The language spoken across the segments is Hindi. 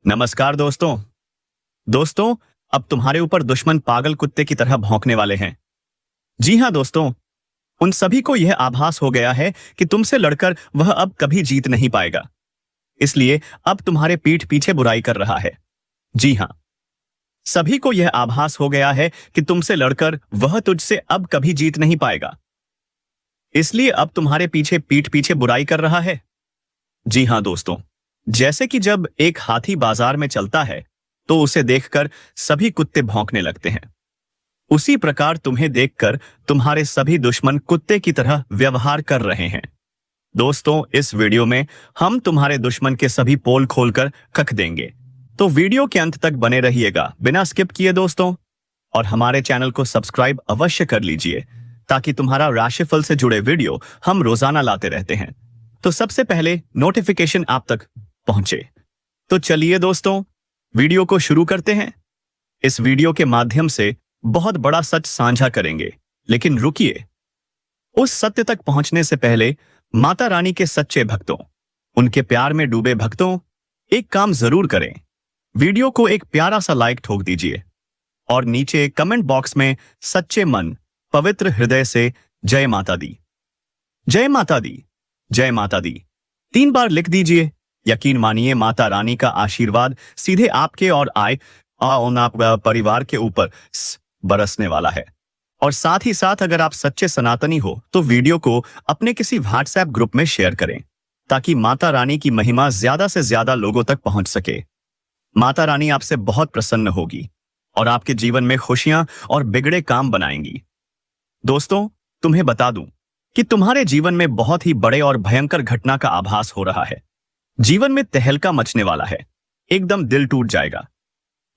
नमस्कार दोस्तों। दोस्तों, अब तुम्हारे ऊपर दुश्मन पागल कुत्ते की तरह भौंकने वाले हैं। जी हाँ दोस्तों, उन सभी को यह आभास हो गया है कि तुमसे लड़कर वह अब कभी जीत नहीं पाएगा। इसलिए अब तुम्हारे पीठ पीछे बुराई कर रहा है। जी हाँ, सभी को यह आभास हो गया है कि तुमसे लड़कर वह तुझसे अब कभी जीत नहीं पाएगा। इसलिए अब तुम्हारे पीछे पीठ पीछे बुराई कर रहा है। जी हाँ दोस्तों, जैसे कि जब एक हाथी बाजार में चलता है तो उसे देखकर सभी कुत्ते भौंकने लगते हैं, उसी प्रकार तुम्हें देखकर तुम्हारे सभी दुश्मन कुत्ते की तरह व्यवहार कर रहे हैं। दोस्तों, इस वीडियो में हम तुम्हारे दुश्मन के सभी पोल खोलकर कख देंगे, तो वीडियो के अंत तक बने रहिएगा बिना स्किप किए दोस्तों। और हमारे चैनल को सब्सक्राइब अवश्य कर लीजिए ताकि तुम्हारा राशिफल से जुड़े वीडियो हम रोजाना लाते रहते हैं, तो सबसे पहले नोटिफिकेशन आप तक पहुंचे। तो चलिए दोस्तों, वीडियो को शुरू करते हैं। इस वीडियो के माध्यम से बहुत बड़ा सच साझा करेंगे, लेकिन रुकिए, उस सत्य तक पहुंचने से पहले माता रानी के सच्चे भक्तों, उनके प्यार में डूबे भक्तों, एक काम जरूर करें। वीडियो को एक प्यारा सा लाइक ठोक दीजिए और नीचे कमेंट बॉक्स में सच्चे मन पवित्र हृदय से जय माता दी, जय माता दी, जय माता दी 3 बार लिख दीजिए। यकीन मानिए, माता रानी का आशीर्वाद सीधे आपके और परिवार के ऊपर बरसने वाला है। और साथ ही साथ अगर आप सच्चे सनातनी हो तो वीडियो को अपने किसी व्हाट्सएप ग्रुप में शेयर करें ताकि माता रानी की महिमा ज्यादा से ज्यादा लोगों तक पहुंच सके। माता रानी आपसे बहुत प्रसन्न होगी और आपके जीवन में खुशियां और बिगड़े काम बनाएंगी। दोस्तों, तुम्हें बता दूं कि तुम्हारे जीवन में बहुत ही बड़े और भयंकर घटना का आभास हो रहा है। जीवन में तहलका मचने वाला है, एकदम दिल टूट जाएगा।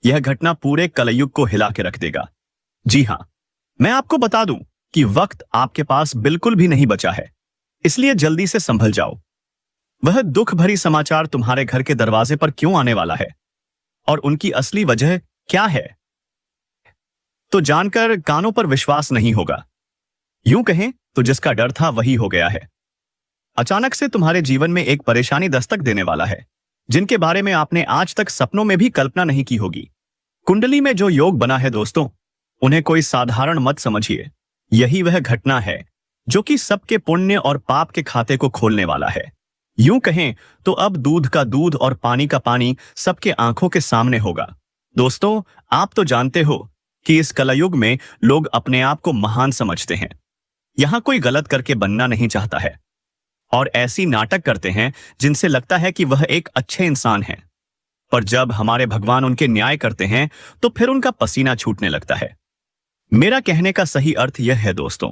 यह घटना पूरे कलयुग को हिला के रख देगा। जी हां, मैं आपको बता दूं कि वक्त आपके पास बिल्कुल भी नहीं बचा है, इसलिए जल्दी से संभल जाओ। वह दुख भरी समाचार तुम्हारे घर के दरवाजे पर क्यों आने वाला है और उनकी असली वजह क्या है, तो जानकर कानों पर विश्वास नहीं होगा। यूं कहें तो जिसका डर था वही हो गया है। अचानक से तुम्हारे जीवन में एक परेशानी दस्तक देने वाला है, जिनके बारे में आपने आज तक सपनों में भी कल्पना नहीं की होगी। कुंडली में जो योग बना है दोस्तों, उन्हें कोई साधारण मत समझिए। यही वह घटना है जो कि सबके पुण्य और पाप के खाते को खोलने वाला है। यूं कहें तो अब दूध का दूध और पानी का पानी सबके आंखों के सामने होगा। दोस्तों, आप तो जानते हो कि इस कलयुग में लोग अपने आप को महान समझते हैं। यहां कोई गलत करके बनना नहीं चाहता है और ऐसी नाटक करते हैं जिनसे लगता है कि वह एक अच्छे इंसान हैं। पर जब हमारे भगवान उनके न्याय करते हैं तो फिर उनका पसीना छूटने लगता है। मेरा कहने का सही अर्थ यह है दोस्तों,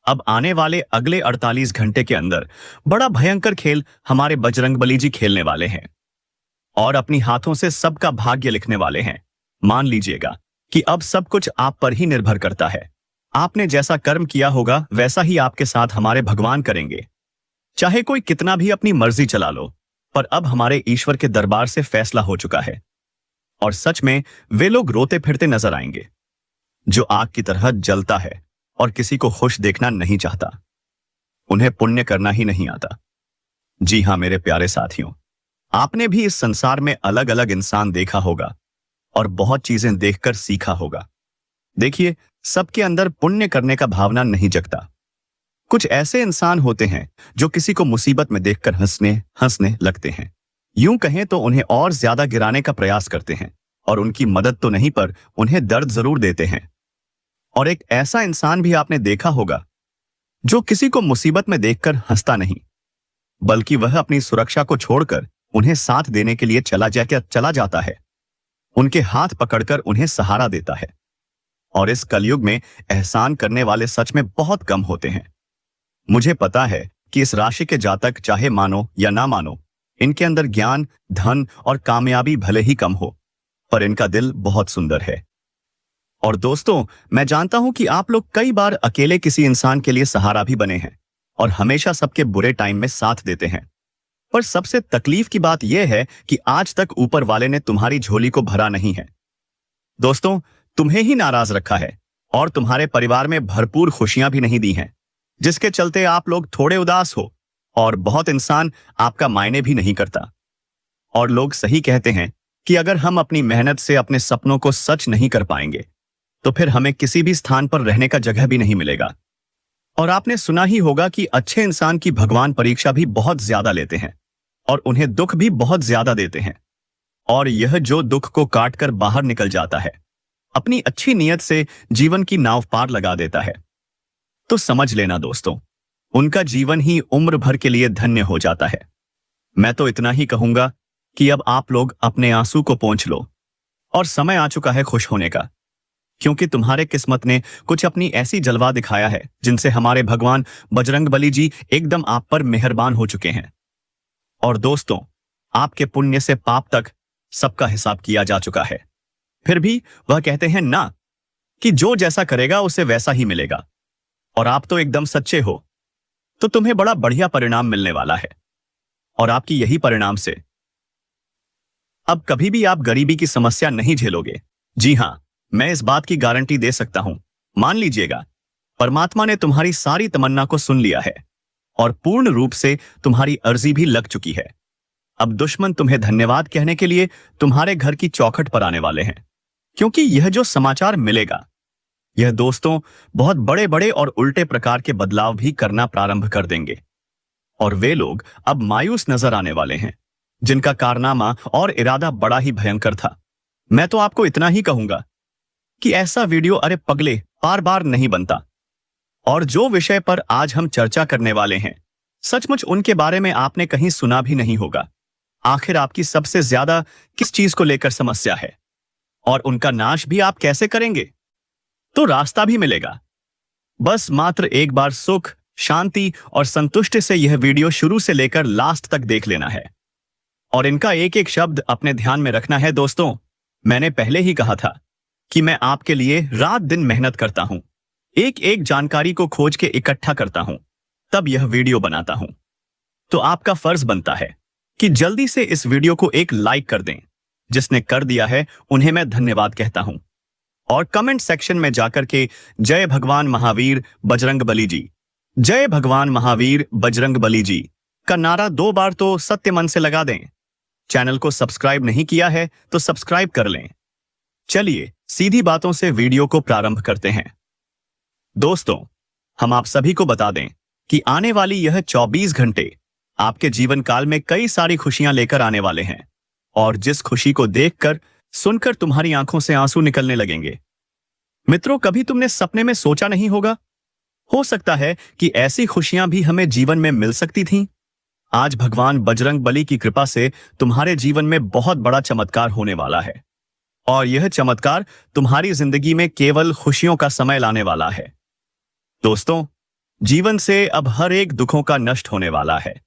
अब आने वाले अगले 48 घंटे के अंदर बड़ा भयंकर खेल हमारे बजरंगबली जी खेलने वाले हैं और अपनी हाथों से सबका भाग्य लिखने वाले हैं। मान लीजिएगा कि अब सब कुछ आप पर ही निर्भर करता है। आपने जैसा कर्म किया होगा वैसा ही आपके साथ हमारे भगवान करेंगे। चाहे कोई कितना भी अपनी मर्जी चला लो, पर अब हमारे ईश्वर के दरबार से फैसला हो चुका है और सच में वे लोग रोते फिरते नजर आएंगे जो आग की तरह जलता है और किसी को खुश देखना नहीं चाहता। उन्हें पुण्य करना ही नहीं आता। जी हां मेरे प्यारे साथियों, आपने भी इस संसार में अलग अलग इंसान देखा होगा और बहुत चीजें देखकर सीखा होगा। देखिए, सबके अंदर पुण्य करने का भावना नहीं जगता। कुछ ऐसे इंसान होते हैं जो किसी को मुसीबत में देखकर हंसने लगते हैं। यूं कहें तो उन्हें और ज्यादा गिराने का प्रयास करते हैं और उनकी मदद तो नहीं पर उन्हें दर्द जरूर देते हैं। और एक ऐसा इंसान भी आपने देखा होगा जो किसी को मुसीबत में देखकर हंसता नहीं, बल्कि वह अपनी सुरक्षा को छोड़कर उन्हें साथ देने के लिए चला जाता है, उनके हाथ पकड़कर उन्हें सहारा देता है। और इस कलयुग में एहसान करने वाले सच में बहुत कम होते हैं। मुझे पता है कि इस राशि के जातक चाहे मानो या ना मानो, इनके अंदर ज्ञान, धन और कामयाबी भले ही कम हो, पर इनका दिल बहुत सुंदर है। और दोस्तों, मैं जानता हूं कि आप लोग कई बार अकेले किसी इंसान के लिए सहारा भी बने हैं और हमेशा सबके बुरे टाइम में साथ देते हैं। पर सबसे तकलीफ की बात यह है कि आज तक ऊपर वाले ने तुम्हारी झोली को भरा नहीं है। दोस्तों, तुम्हें ही नाराज रखा है और तुम्हारे परिवार में भरपूर खुशियां भी नहीं दी हैं, जिसके चलते आप लोग थोड़े उदास हो और बहुत इंसान आपका मायने भी नहीं करता। और लोग सही कहते हैं कि अगर हम अपनी मेहनत से अपने सपनों को सच नहीं कर पाएंगे तो फिर हमें किसी भी स्थान पर रहने का जगह भी नहीं मिलेगा। और आपने सुना ही होगा कि अच्छे इंसान की भगवान परीक्षा भी बहुत ज्यादा लेते हैं और उन्हें दुख भी बहुत ज्यादा देते हैं। और यह जो दुख को काट कर बाहर निकल जाता है, अपनी अच्छी नीयत से जीवन की नाव पार लगा देता है, तो समझ लेना दोस्तों, उनका जीवन ही उम्र भर के लिए धन्य हो जाता है। मैं तो इतना ही कहूंगा कि अब आप लोग अपने आंसू को पोंछ लो और समय आ चुका है खुश होने का, क्योंकि तुम्हारे किस्मत ने कुछ अपनी ऐसी जलवा दिखाया है जिनसे हमारे भगवान बजरंगबली जी एकदम आप पर मेहरबान हो चुके हैं। और दोस्तों, आपके पुण्य से पाप तक सबका हिसाब किया जा चुका है। फिर भी वह कहते हैं ना कि जो जैसा करेगा उसे वैसा ही मिलेगा। और आप तो एकदम सच्चे हो, तो तुम्हें बड़ा बढ़िया परिणाम मिलने वाला है। और आपकी यही परिणाम से अब कभी भी आप गरीबी की समस्या नहीं झेलोगे। जी हां, मैं इस बात की गारंटी दे सकता हूं। मान लीजिएगा, परमात्मा ने तुम्हारी सारी तमन्ना को सुन लिया है और पूर्ण रूप से तुम्हारी अर्जी भी लग चुकी है। अब दुश्मन तुम्हें धन्यवाद कहने के लिए तुम्हारे घर की चौखट पर आने वाले हैं, क्योंकि यह जो समाचार मिलेगा, यह दोस्तों बहुत बड़े बड़े और उल्टे प्रकार के बदलाव भी करना प्रारंभ कर देंगे। और वे लोग अब मायूस नजर आने वाले हैं जिनका कारनामा और इरादा बड़ा ही भयंकर था। मैं तो आपको इतना ही कहूंगा कि ऐसा वीडियो अरे पगले बार बार नहीं बनता। और जो विषय पर आज हम चर्चा करने वाले हैं, सचमुच उनके बारे में आपने कहीं सुना भी नहीं होगा। आखिर आपकी सबसे ज्यादा किस चीज को लेकर समस्या है और उनका नाश भी आप कैसे करेंगे, तो रास्ता भी मिलेगा। बस मात्र एक बार सुख, शांति और संतुष्टि से यह वीडियो शुरू से लेकर लास्ट तक देख लेना है और इनका एक एक शब्द अपने ध्यान में रखना है। दोस्तों, मैंने पहले ही कहा था कि मैं आपके लिए रात दिन मेहनत करता हूं, एक एक जानकारी को खोज के इकट्ठा करता हूं, तब यह वीडियो बनाता हूं। तो आपका फर्ज बनता है कि जल्दी से इस वीडियो को एक लाइक कर दें। जिसने कर दिया है उन्हें मैं धन्यवाद कहता हूं। और कमेंट सेक्शन में जाकर के जय भगवान महावीर बजरंगबली जी, जय भगवान महावीर बजरंगबली जी का नारा 2 बार तो सत्य मन से लगा दें। चैनल को सब्सक्राइब नहीं किया है तो सब्सक्राइब कर लें। चलिए सीधी बातों से वीडियो को प्रारंभ करते हैं। दोस्तों, हम आप सभी को बता दें कि आने वाली यह 24 घंटे आपके जीवन काल में कई सारी खुशियां लेकर आने वाले हैं और जिस खुशी को देखकर, सुनकर तुम्हारी आंखों से आंसू निकलने लगेंगे। मित्रों, कभी तुमने सपने में सोचा नहीं होगा, हो सकता है कि ऐसी खुशियां भी हमें जीवन में मिल सकती थीं। आज भगवान बजरंगबली की कृपा से तुम्हारे जीवन में बहुत बड़ा चमत्कार होने वाला है और यह चमत्कार तुम्हारी जिंदगी में केवल खुशियों का समय लाने वाला है। दोस्तों, जीवन से अब हर एक दुखों का नष्ट होने वाला है।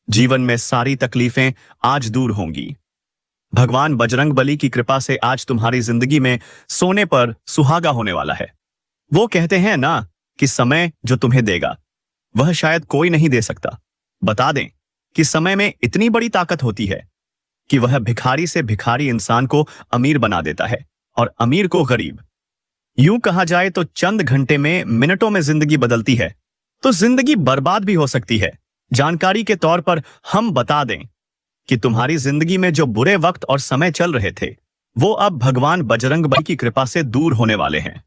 जीवन में सारी तकलीफें आज दूर होंगी। भगवान बजरंगबली की कृपा से आज तुम्हारी जिंदगी में सोने पर सुहागा होने वाला है। वो कहते हैं ना कि समय जो तुम्हें देगा वह शायद कोई नहीं दे सकता। बता दें कि समय में इतनी बड़ी ताकत होती है कि वह भिखारी से भिखारी इंसान को अमीर बना देता है और अमीर को गरीब। यूं कहा जाए तो चंद घंटे में, मिनटों में जिंदगी बदलती है तो जिंदगी बर्बाद भी हो सकती है। जानकारी के तौर पर हम बता दें कि तुम्हारी जिंदगी में जो बुरे वक्त और समय चल रहे थे, वो अब भगवान बजरंगबली की कृपा से दूर होने वाले हैं।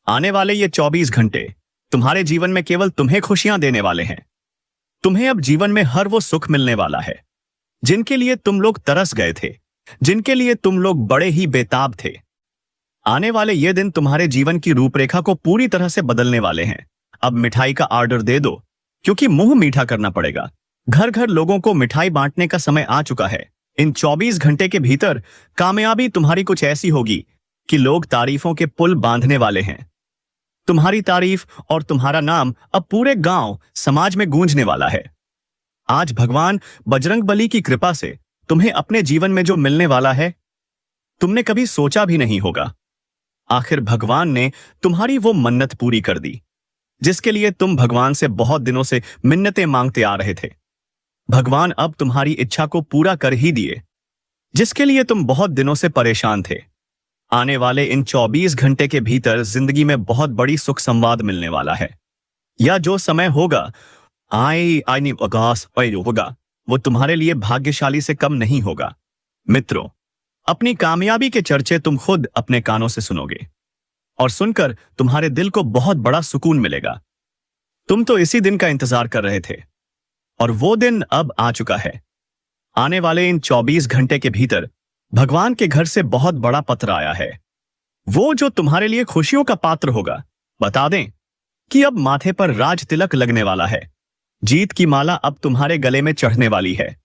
आने वाले ये 24 घंटे तुम्हारे जीवन में केवल तुम्हें खुशियां देने वाले हैं। तुम्हें अब जीवन में हर वो सुख मिलने वाला है जिनके लिए तुम लोग तरस गए थे, जिनके लिए तुम लोग बड़े ही बेताब थे। आने वाले ये दिन तुम्हारे जीवन की रूपरेखा को पूरी तरह से बदलने वाले हैं। अब मिठाई का ऑर्डर दे दो, क्योंकि मुंह मीठा करना पड़ेगा। घर घर लोगों को मिठाई बांटने का समय आ चुका है। इन 24 घंटे के भीतर कामयाबी तुम्हारी कुछ ऐसी होगी कि लोग तारीफों के पुल बांधने वाले हैं। तुम्हारी तारीफ और तुम्हारा नाम अब पूरे गांव, समाज में गूंजने वाला है। आज भगवान बजरंगबली की कृपा से तुम्हें अपने जीवन में जो मिलने वाला है, तुमने कभी सोचा भी नहीं होगा। आखिर भगवान ने तुम्हारी वो मन्नत पूरी कर दी जिसके लिए तुम भगवान से बहुत दिनों से मिन्नतें मांगते आ रहे थे। भगवान अब तुम्हारी इच्छा को पूरा कर ही दिए जिसके लिए तुम बहुत दिनों से परेशान थे। आने वाले इन 24 घंटे के भीतर जिंदगी में बहुत बड़ी सुख संवाद मिलने वाला है। या जो समय होगा होगा, वो तुम्हारे लिए भाग्यशाली से कम नहीं होगा। मित्रों, अपनी कामयाबी के चर्चे तुम खुद अपने कानों से सुनोगे और सुनकर तुम्हारे दिल को बहुत बड़ा सुकून मिलेगा। तुम तो इसी दिन का इंतजार कर रहे थे और वो दिन अब आ चुका है। आने वाले इन 24 घंटे के भीतर भगवान के घर से बहुत बड़ा पत्र आया है, वो जो तुम्हारे लिए खुशियों का पात्र होगा। बता दें कि अब माथे पर राज तिलक लगने वाला है। जीत की माला अब तुम्हारे गले में चढ़ने वाली है,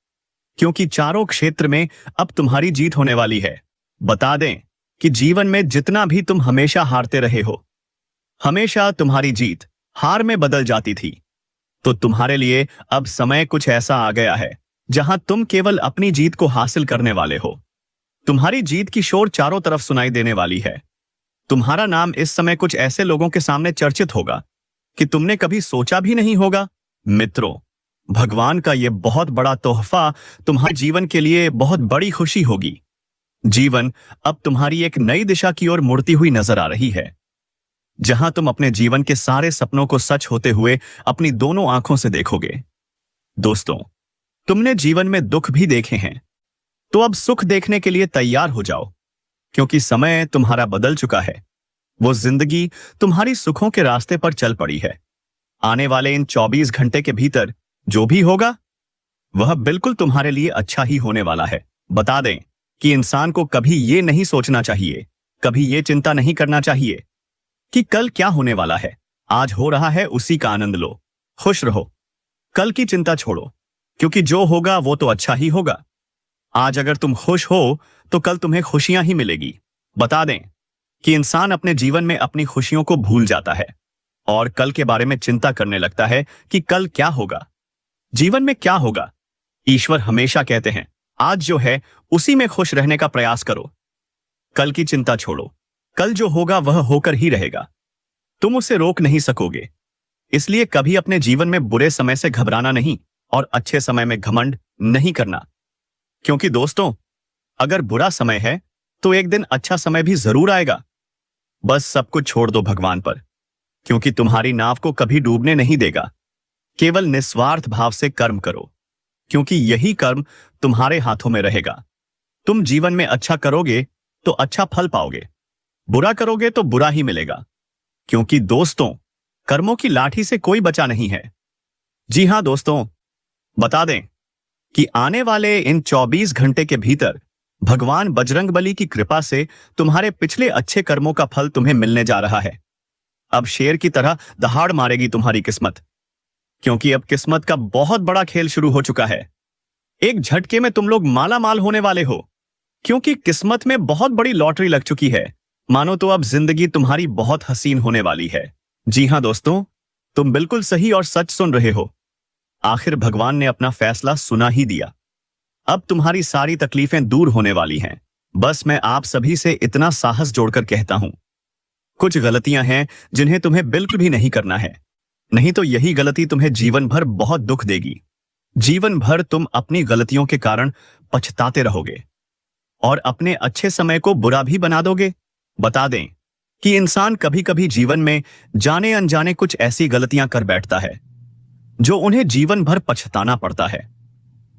क्योंकि चारों क्षेत्र में अब तुम्हारी जीत होने वाली है। बता दें कि जीवन में जितना भी तुम हमेशा हारते रहे हो, हमेशा तुम्हारी जीत हार में बदल जाती थी, तो तुम्हारे लिए अब समय कुछ ऐसा आ गया है जहां तुम केवल अपनी जीत को हासिल करने वाले हो। तुम्हारी जीत की शोर चारों तरफ सुनाई देने वाली है। तुम्हारा नाम इस समय कुछ ऐसे लोगों के सामने चर्चित होगा कि तुमने कभी सोचा भी नहीं होगा। मित्रों, भगवान का यह बहुत बड़ा तोहफा तुम्हारे जीवन के लिए बहुत बड़ी खुशी होगी। जीवन अब तुम्हारी एक नई दिशा की ओर मुड़ती हुई नजर आ रही है, जहां तुम अपने जीवन के सारे सपनों को सच होते हुए अपनी दोनों आंखों से देखोगे। दोस्तों, तुमने जीवन में दुख भी देखे हैं, तो अब सुख देखने के लिए तैयार हो जाओ, क्योंकि समय तुम्हारा बदल चुका है। वो जिंदगी तुम्हारी सुखों के रास्ते पर चल पड़ी है। आने वाले इन 24 घंटे के भीतर जो भी होगा वह बिल्कुल तुम्हारे लिए अच्छा ही होने वाला है। बता दें कि इंसान को कभी ये नहीं सोचना चाहिए, कभी ये चिंता नहीं करना चाहिए कि कल क्या होने वाला है। आज हो रहा है उसी का आनंद लो, खुश रहो। कल की चिंता छोड़ो, क्योंकि जो होगा वो तो अच्छा ही होगा। आज अगर तुम खुश हो तो कल तुम्हें खुशियां ही मिलेगी। बता दें कि इंसान अपने जीवन में अपनी खुशियों को भूल जाता है और कल के बारे में चिंता करने लगता है कि कल क्या होगा, जीवन में क्या होगा। ईश्वर हमेशा कहते हैं, आज जो है उसी में खुश रहने का प्रयास करो। कल की चिंता छोड़ो, कल जो होगा वह होकर ही रहेगा। तुम उसे रोक नहीं सकोगे। इसलिए कभी अपने जीवन में बुरे समय से घबराना नहीं और अच्छे समय में घमंड नहीं करना, क्योंकि दोस्तों, अगर बुरा समय है तो एक दिन अच्छा समय भी जरूर आएगा। बस सब कुछ छोड़ दो भगवान पर, क्योंकि तुम्हारी नाव को कभी डूबने नहीं देगा। केवल निस्वार्थ भाव से कर्म करो, क्योंकि यही कर्म तुम्हारे हाथों में रहेगा। तुम जीवन में अच्छा करोगे तो अच्छा फल पाओगे, बुरा करोगे तो बुरा ही मिलेगा, क्योंकि दोस्तों, कर्मों की लाठी से कोई बचा नहीं है। जी हां दोस्तों, बता दें कि आने वाले इन 24 घंटे के भीतर भगवान बजरंगबली की कृपा से तुम्हारे पिछले अच्छे कर्मों का फल तुम्हें मिलने जा रहा है। अब शेर की तरह दहाड़ मारेगी तुम्हारी किस्मत, क्योंकि अब किस्मत का बहुत बड़ा खेल शुरू हो चुका है। एक झटके में तुम लोग माला माल होने वाले हो, क्योंकि किस्मत में बहुत बड़ी लॉटरी लग चुकी है। मानो तो अब जिंदगी तुम्हारी बहुत हसीन होने वाली है। जी हां दोस्तों, तुम बिल्कुल सही और सच सुन रहे हो। आखिर भगवान ने अपना फैसला सुना ही दिया। अब तुम्हारी सारी तकलीफें दूर होने वाली हैं। बस मैं आप सभी से इतना साहस जोड़कर कहता हूं, कुछ गलतियां हैं जिन्हें तुम्हें बिल्कुल भी नहीं करना है, नहीं तो यही गलती तुम्हें जीवन भर बहुत दुख देगी। जीवन भर तुम अपनी गलतियों के कारण पछताते रहोगे और अपने अच्छे समय को बुरा भी बना दोगे। बता दें कि इंसान कभी कभी जीवन में जाने अनजाने कुछ ऐसी गलतियां कर बैठता है जो उन्हें जीवन भर पछताना पड़ता है,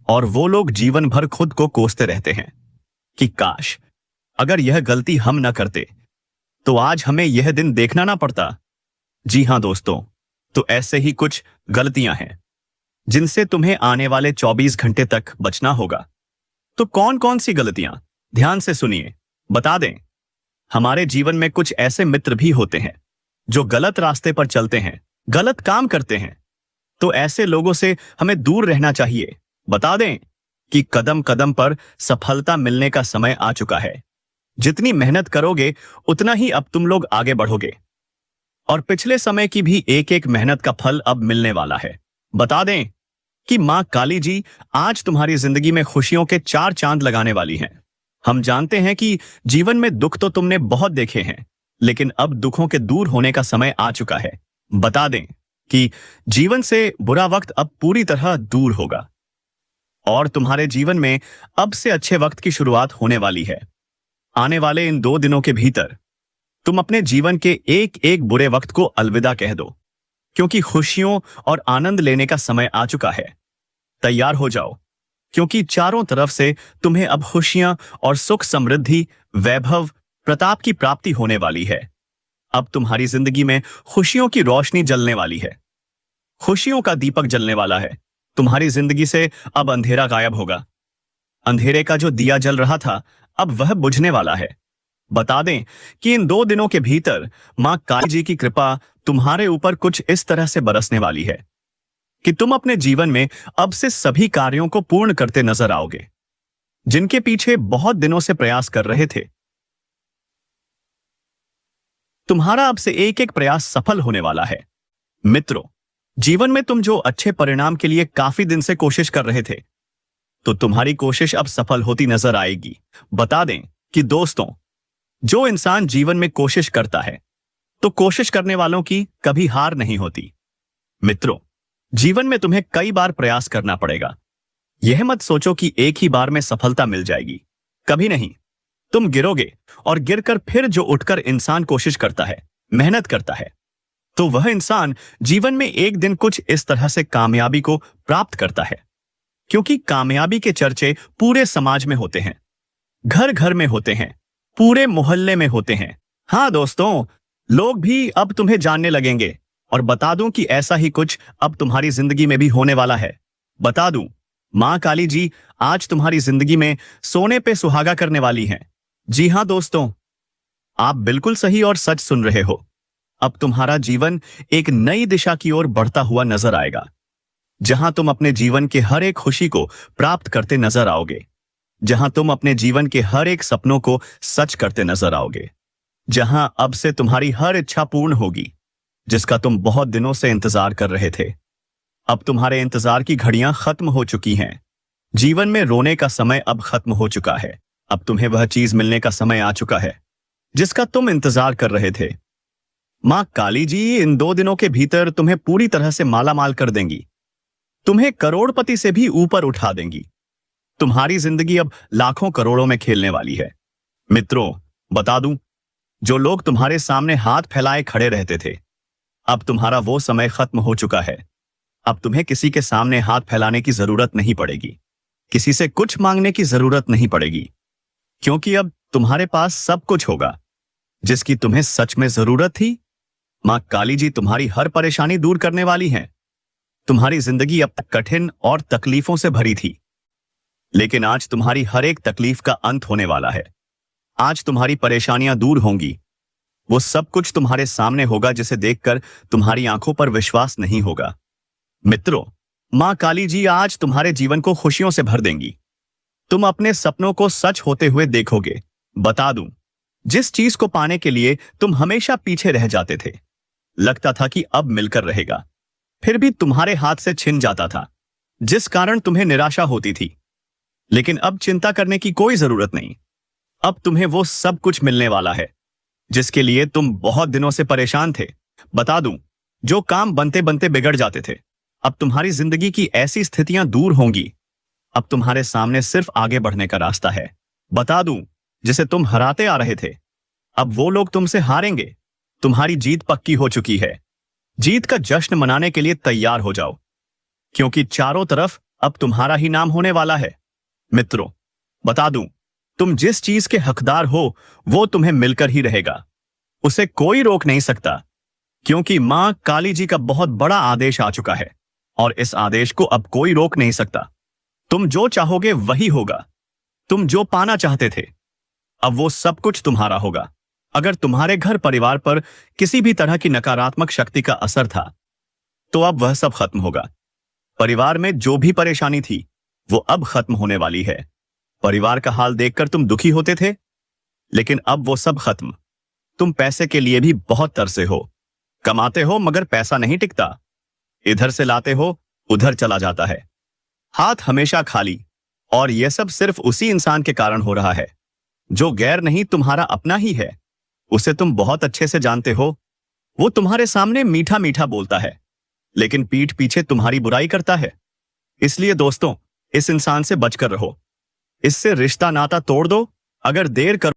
और वो लोग जीवन भर खुद को कोसते रहते हैं कि काश अगर यह गलती हम न करते तो आज हमें यह दिन देखना ना पड़ता। जी हां दोस्तों, तो ऐसे ही कुछ गलतियां हैं जिनसे तुम्हें आने वाले 24 घंटे तक बचना होगा। तो कौन कौन सी गलतियां? ध्यान से सुनिए। बता दें, हमारे जीवन में कुछ ऐसे मित्र भी होते हैं जो गलत रास्ते पर चलते हैं, गलत काम करते हैं, तो ऐसे लोगों से हमें दूर रहना चाहिए। बता दें कि कदम कदम पर सफलता मिलने का समय आ चुका है। जितनी मेहनत करोगे उतना ही अब तुम लोग आगे बढ़ोगे, और पिछले समय की भी एक एक मेहनत का फल अब मिलने वाला है। बता दें कि मां काली जी आज तुम्हारी जिंदगी में खुशियों के 4 चांद लगाने वाली हैं। हम जानते हैं कि जीवन में दुख तो तुमने बहुत देखे हैं, लेकिन अब दुखों के दूर होने का समय आ चुका है। बता दें कि जीवन से बुरा वक्त अब पूरी तरह दूर होगा और तुम्हारे जीवन में अब से अच्छे वक्त की शुरुआत होने वाली है। आने वाले इन 2 दिनों के भीतर तुम अपने जीवन के एक एक बुरे वक्त को अलविदा कह दो, क्योंकि खुशियों और आनंद लेने का समय आ चुका है। तैयार हो जाओ, क्योंकि चारों तरफ से तुम्हें अब खुशियां और सुख, समृद्धि, वैभव, प्रताप की प्राप्ति होने वाली है। अब तुम्हारी जिंदगी में खुशियों की रोशनी जलने वाली है। खुशियों का दीपक जलने वाला है। तुम्हारी जिंदगी से अब अंधेरा गायब होगा। अंधेरे का जो दिया जल रहा था, अब वह बुझने वाला है। बता दें कि इन 2 दिनों के भीतर मां काली जी की कृपा तुम्हारे ऊपर कुछ इस तरह से बरसने वाली है कि तुम अपने जीवन में अब से सभी कार्यों को पूर्ण करते नजर आओगे, जिनके पीछे बहुत दिनों से प्रयास कर रहे थे। तुम्हारा अब से एक एक प्रयास सफल होने वाला है। मित्रों, जीवन में तुम जो अच्छे परिणाम के लिए काफी दिन से कोशिश कर रहे थे, तो तुम्हारी कोशिश अब सफल होती नजर आएगी। बता दें कि दोस्तों, जो इंसान जीवन में कोशिश करता है, तो कोशिश करने वालों की कभी हार नहीं होती। मित्रों, जीवन में तुम्हें कई बार प्रयास करना पड़ेगा। यह मत सोचो कि एक ही बार में सफलता मिल जाएगी। कभी नहीं। तुम गिरोगे और गिरकर फिर जो उठकर इंसान कोशिश करता है, मेहनत करता है, तो वह इंसान जीवन में एक दिन कुछ इस तरह से कामयाबी को प्राप्त करता है। क्योंकि कामयाबी के चर्चे पूरे समाज में होते हैं, घर घर में होते हैं, पूरे मोहल्ले में होते हैं। हाँ दोस्तों, लोग भी अब तुम्हें जानने लगेंगे। और बता दूं कि ऐसा ही कुछ अब तुम्हारी जिंदगी में भी होने वाला है। बता दूं, मां काली जी आज तुम्हारी जिंदगी में सोने पे सुहागा करने वाली हैं। जी हां दोस्तों, आप बिल्कुल सही और सच सुन रहे हो। अब तुम्हारा जीवन एक नई दिशा की ओर बढ़ता हुआ नजर आएगा, जहां तुम अपने जीवन के हर एक खुशी को प्राप्त करते नजर आओगे, जहां तुम अपने जीवन के हर एक सपनों को सच करते नजर आओगे, जहां अब से तुम्हारी हर इच्छा पूर्ण होगी, जिसका तुम बहुत दिनों से इंतजार कर रहे थे। अब तुम्हारे इंतजार की घड़ियां खत्म हो चुकी हैं। जीवन में रोने का समय अब खत्म हो चुका है। अब तुम्हें वह चीज मिलने का समय आ चुका है जिसका तुम इंतजार कर रहे थे। मां काली जी इन 2 दिनों के भीतर तुम्हें पूरी तरह से मालामाल कर देंगी। तुम्हें करोड़पति से भी ऊपर उठा देंगी। तुम्हारी जिंदगी अब लाखों करोड़ों में खेलने वाली है। मित्रों, बता दूं, जो लोग तुम्हारे सामने हाथ फैलाए खड़े रहते थे, अब तुम्हारा वो समय खत्म हो चुका है। अब तुम्हें किसी के सामने हाथ फैलाने की जरूरत नहीं पड़ेगी, किसी से कुछ मांगने की जरूरत नहीं पड़ेगी, क्योंकि अब तुम्हारे पास सब कुछ होगा जिसकी तुम्हें सच में जरूरत थी। मां काली जी तुम्हारी हर परेशानी दूर करने वाली हैं। तुम्हारी जिंदगी अब तक कठिन और तकलीफों से भरी थी, लेकिन आज तुम्हारी हर एक तकलीफ का अंत होने वाला है। आज तुम्हारी परेशानियां दूर होंगी। वो सब कुछ तुम्हारे सामने होगा जिसे देखकर तुम्हारी आंखों पर विश्वास नहीं होगा। मित्रों, मां काली जी आज तुम्हारे जीवन को खुशियों से भर देंगी। तुम अपने सपनों को सच होते हुए देखोगे। बता दूं, जिस चीज को पाने के लिए तुम हमेशा पीछे रह जाते थे, लगता था कि अब मिलकर रहेगा, फिर भी तुम्हारे हाथ से छिन जाता था, जिस कारण तुम्हें निराशा होती थी। लेकिन अब चिंता करने की कोई जरूरत नहीं। अब तुम्हें वो सब कुछ मिलने वाला है जिसके लिए तुम बहुत दिनों से परेशान थे। बता दूं, जो काम बनते बनते बिगड़ जाते थे, अब तुम्हारी जिंदगी की ऐसी स्थितियां दूर होंगी। अब तुम्हारे सामने सिर्फ आगे बढ़ने का रास्ता है। बता दूं, जिसे तुम हराते आ रहे थे, अब वो लोग तुमसे हारेंगे। तुम्हारी जीत पक्की हो चुकी है। जीत का जश्न मनाने के लिए तैयार हो जाओ, क्योंकि चारों तरफ अब तुम्हारा ही नाम होने वाला है। मित्रों, बता दूं, तुम जिस चीज के हकदार हो वो तुम्हें मिलकर ही रहेगा। उसे कोई रोक नहीं सकता, क्योंकि मां काली जी का बहुत बड़ा आदेश आ चुका है और इस आदेश को अब कोई रोक नहीं सकता। तुम जो चाहोगे वही होगा। तुम जो पाना चाहते थे, अब वो सब कुछ तुम्हारा होगा। अगर तुम्हारे घर परिवार पर किसी भी तरह की नकारात्मक शक्ति का असर था, तो अब वह सब खत्म होगा। परिवार में जो भी परेशानी थी, वो अब खत्म होने वाली है। परिवार का हाल देखकर तुम दुखी होते थे, लेकिन अब वो सब खत्म। तुम पैसे के लिए भी बहुत तरसे हो। कमाते हो मगर पैसा नहीं टिकता। इधर से लाते हो, उधर चला जाता है। हाथ हमेशा खाली। और यह सब सिर्फ उसी इंसान के कारण हो रहा है जो गैर नहीं, तुम्हारा अपना ही है। उसे तुम बहुत अच्छे से जानते हो। वो तुम्हारे सामने मीठा मीठा बोलता है, लेकिन पीठ पीछे तुम्हारी बुराई करता है। इसलिए दोस्तों, इस इंसान से बचकर रहो। इससे रिश्ता नाता तोड़ दो। अगर देर कर